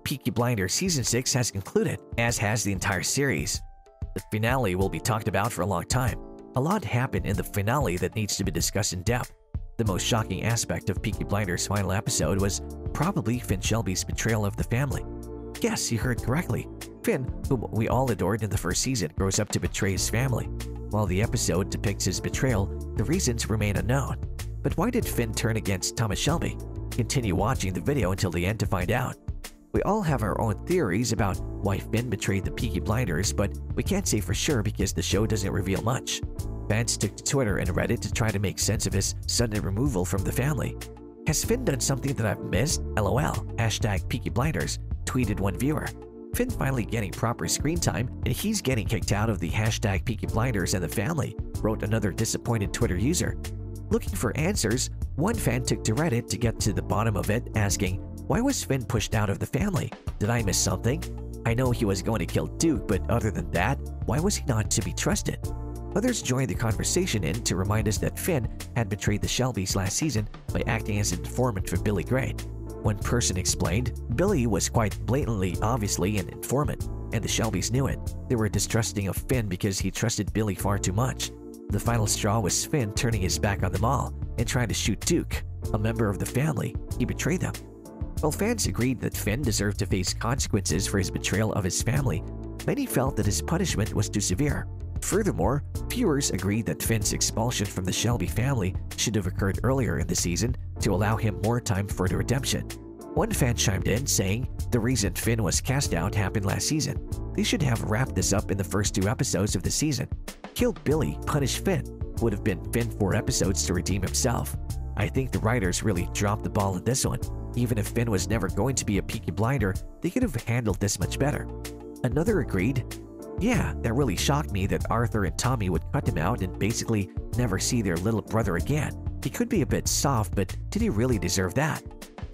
Peaky Blinders Season 6 has concluded, as has the entire series. The finale will be talked about for a long time. A lot happened in the finale that needs to be discussed in depth. The most shocking aspect of Peaky Blinders' final episode was probably Finn Shelby's betrayal of the family. Yes, you heard correctly. Finn, whom we all adored in the first season, grows up to betray his family. While the episode depicts his betrayal, the reasons remain unknown. But why did Finn turn against Thomas Shelby? Continue watching the video until the end to find out. We all have our own theories about why Finn betrayed the Peaky Blinders, but we can't say for sure because the show doesn't reveal much. Fans took to Twitter and Reddit to try to make sense of his sudden removal from the family. Has Finn done something that I've missed? LOL, hashtag Peaky Blinders, tweeted one viewer. Finn finally getting proper screen time and he's getting kicked out of the hashtag Peaky Blinders and the family, wrote another disappointed Twitter user. Looking for answers, one fan took to Reddit to get to the bottom of it, asking, why was Finn pushed out of the family? Did I miss something? I know he was going to kill Duke, but other than that, why was he not to be trusted? Others joined the conversation in to remind us that Finn had betrayed the Shelbys last season by acting as an informant for Billy Gray. One person explained, Billy was quite blatantly obviously an informant, and the Shelbys knew it. They were distrusting of Finn because he trusted Billy far too much. The final straw was Finn turning his back on them all and trying to shoot Duke, a member of the family. He betrayed them. While fans agreed that Finn deserved to face consequences for his betrayal of his family, many felt that his punishment was too severe. Furthermore, viewers agreed that Finn's expulsion from the Shelby family should have occurred earlier in the season to allow him more time for the redemption. One fan chimed in saying the reason Finn was cast out happened last season. They should have wrapped this up in the first 2 episodes of the season. Kill Billy, punish Finn. Would have been Finn 4 episodes to redeem himself. I think the writers really dropped the ball in this one. Even if Finn was never going to be a Peaky Blinder, they could have handled this much better. Another agreed, yeah, that really shocked me that Arthur and Tommy would cut him out and basically never see their little brother again. He could be a bit soft, but did he really deserve that?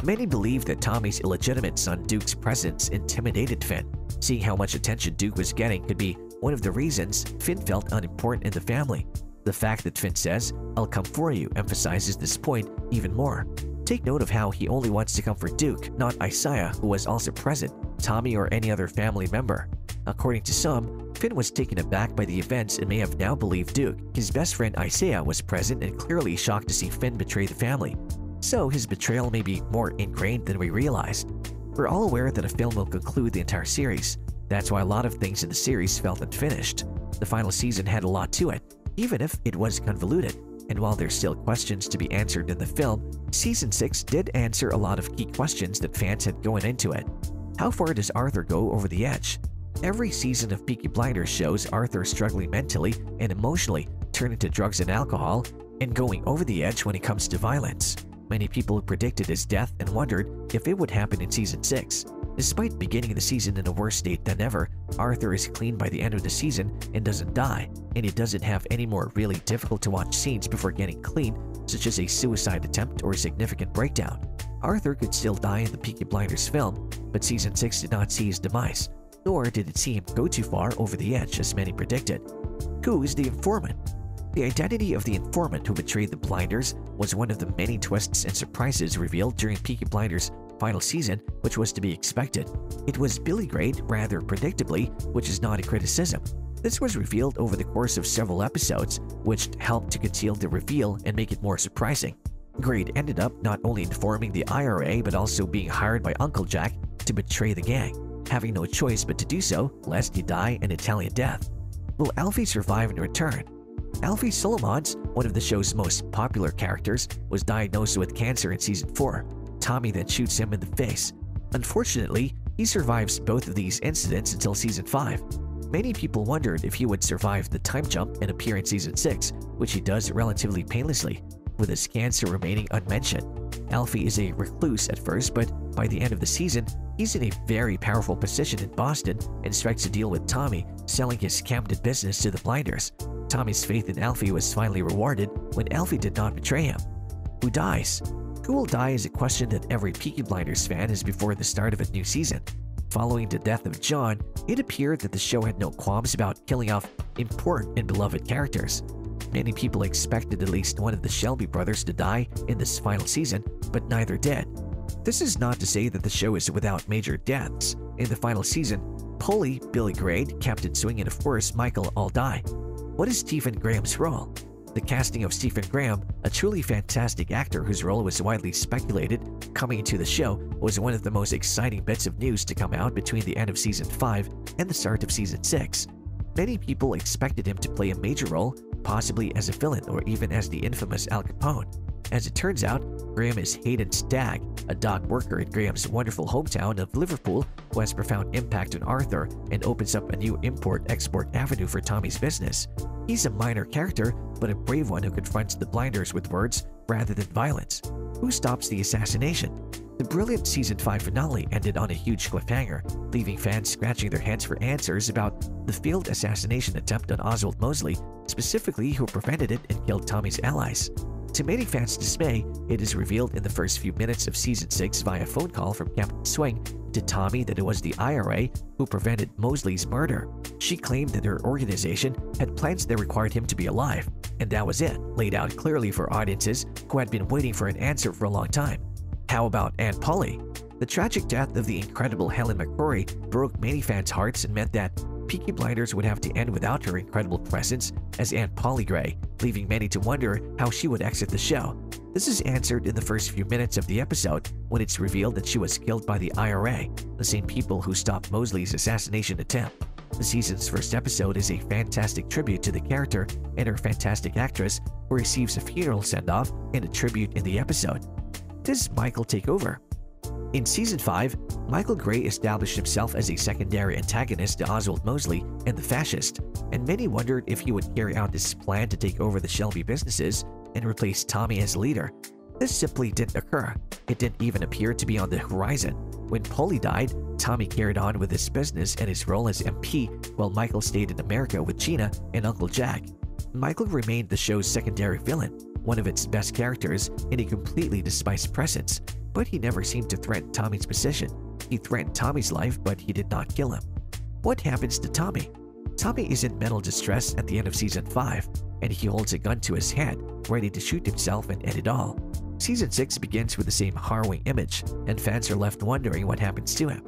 Many believe that Tommy's illegitimate son Duke's presence intimidated Finn. Seeing how much attention Duke was getting could be one of the reasons Finn felt unimportant in the family. The fact that Finn says, "I'll come for you," emphasizes this point even more. Take note of how he only wants to come for Duke, not Isaiah, who was also present, Tommy or any other family member. According to some, Finn was taken aback by the events and may have now believed Duke. His best friend Isaiah was present and clearly shocked to see Finn betray the family. So his betrayal may be more ingrained than we realized. We're all aware that a film will conclude the entire series. That's why a lot of things in the series felt unfinished. The final season had a lot to it, even if it was convoluted. And while there's still questions to be answered in the film, Season 6 did answer a lot of key questions that fans had going into it. How far does Arthur go over the edge? Every season of Peaky Blinders shows Arthur struggling mentally and emotionally, turning to drugs and alcohol, and going over the edge when it comes to violence. Many people predicted his death and wondered if it would happen in Season 6. Despite beginning the season in a worse state than ever, Arthur is clean by the end of the season and doesn't die, and he doesn't have any more really difficult to watch scenes before getting clean, such as a suicide attempt or a significant breakdown. Arthur could still die in the Peaky Blinders film, but Season 6 did not see his demise, nor did it see him go too far over the edge as many predicted. Who is the informant? The identity of the informant who betrayed the Blinders was one of the many twists and surprises revealed during Peaky Blinders' final season, which was to be expected. It was Billy Gray rather predictably, which is not a criticism. This was revealed over the course of several episodes, which helped to conceal the reveal and make it more surprising. Gray ended up not only informing the IRA but also being hired by Uncle Jack to betray the gang, having no choice but to do so lest he die an Italian death. Will Alfie survive and return? Alfie Solomons, one of the show's most popular characters, was diagnosed with cancer in Season 4. Tommy then shoots him in the face. Unfortunately, he survives both of these incidents until Season 5. Many people wondered if he would survive the time jump and appear in Season 6, which he does relatively painlessly, with his cancer remaining unmentioned. Alfie is a recluse at first, but by the end of the season, he's in a very powerful position in Boston and strikes a deal with Tommy, selling his Camden business to the Blinders. Tommy's faith in Alfie was finally rewarded when Alfie did not betray him. Who dies? Who will die is a question that every Peaky Blinders fan has before the start of a new season. Following the death of John, it appeared that the show had no qualms about killing off important and beloved characters. Many people expected at least one of the Shelby brothers to die in this final season, but neither did. This is not to say that the show is without major deaths. In the final season, Polly, Billy Grade, Captain Swing, and of course Michael all die. What is Stephen Graham's role? The casting of Stephen Graham, a truly fantastic actor whose role was widely speculated coming into the show, was one of the most exciting bits of news to come out between the end of Season 5 and the start of Season 6. Many people expected him to play a major role, possibly as a villain or even as the infamous Al Capone. As it turns out, Graham is Hayden Stagg, a dock worker in Graham's wonderful hometown of Liverpool who has profound impact on Arthur and opens up a new import-export avenue for Tommy's business. He's a minor character, but a brave one who confronts the Blinders with words rather than violence. Who stops the assassination? The brilliant Season 5 finale ended on a huge cliffhanger, leaving fans scratching their heads for answers about the failed assassination attempt on Oswald Mosley, specifically who prevented it and killed Tommy's allies. To many fans' dismay, it is revealed in the first few minutes of Season 6 via phone call from Captain Swing to Tommy that it was the IRA who prevented Mosley's murder. She claimed that her organization had plans that required him to be alive, and that was it, laid out clearly for audiences who had been waiting for an answer for a long time. How about Aunt Polly? The tragic death of the incredible Helen McCrory broke many fans' hearts and meant that Peaky Blinders would have to end without her incredible presence as Aunt Polly Gray, leaving many to wonder how she would exit the show. This is answered in the first few minutes of the episode when it's revealed that she was killed by the IRA, the same people who stopped Mosley's assassination attempt. The season's first episode is a fantastic tribute to the character and her fantastic actress, who receives a funeral send-off and a tribute in the episode. Does Michael take over? In Season 5, Michael Gray established himself as a secondary antagonist to Oswald Mosley and the fascist, and many wondered if he would carry out this plan to take over the Shelby businesses and replace Tommy as leader. This simply didn't occur. It didn't even appear to be on the horizon. When Polly died, Tommy carried on with his business and his role as MP, while Michael stayed in America with Gina and Uncle Jack. Michael remained the show's secondary villain, one of its best characters in a completely despised presence, but he never seemed to threaten Tommy's position. He threatened Tommy's life, but he did not kill him. What happens to Tommy? Tommy is in mental distress at the end of Season 5, and he holds a gun to his head, ready to shoot himself and end it all. Season 6 begins with the same harrowing image, and fans are left wondering what happens to him.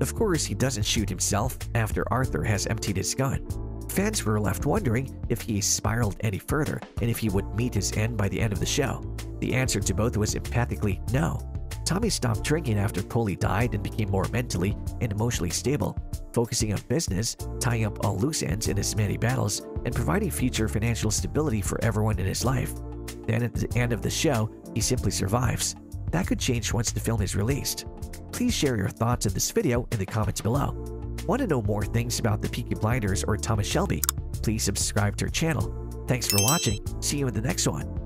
Of course, he doesn't shoot himself after Arthur has emptied his gun. Fans were left wondering if he spiraled any further and if he would meet his end by the end of the show. The answer to both was emphatically no. Tommy stopped drinking after Polly died and became more mentally and emotionally stable, focusing on business, tying up all loose ends in his many battles, and providing future financial stability for everyone in his life. Then at the end of the show, he simply survives. That could change once the film is released. Please share your thoughts on this video in the comments below. Want to know more things about the Peaky Blinders or Thomas Shelby? Please subscribe to our channel. Thanks for watching. See you in the next one.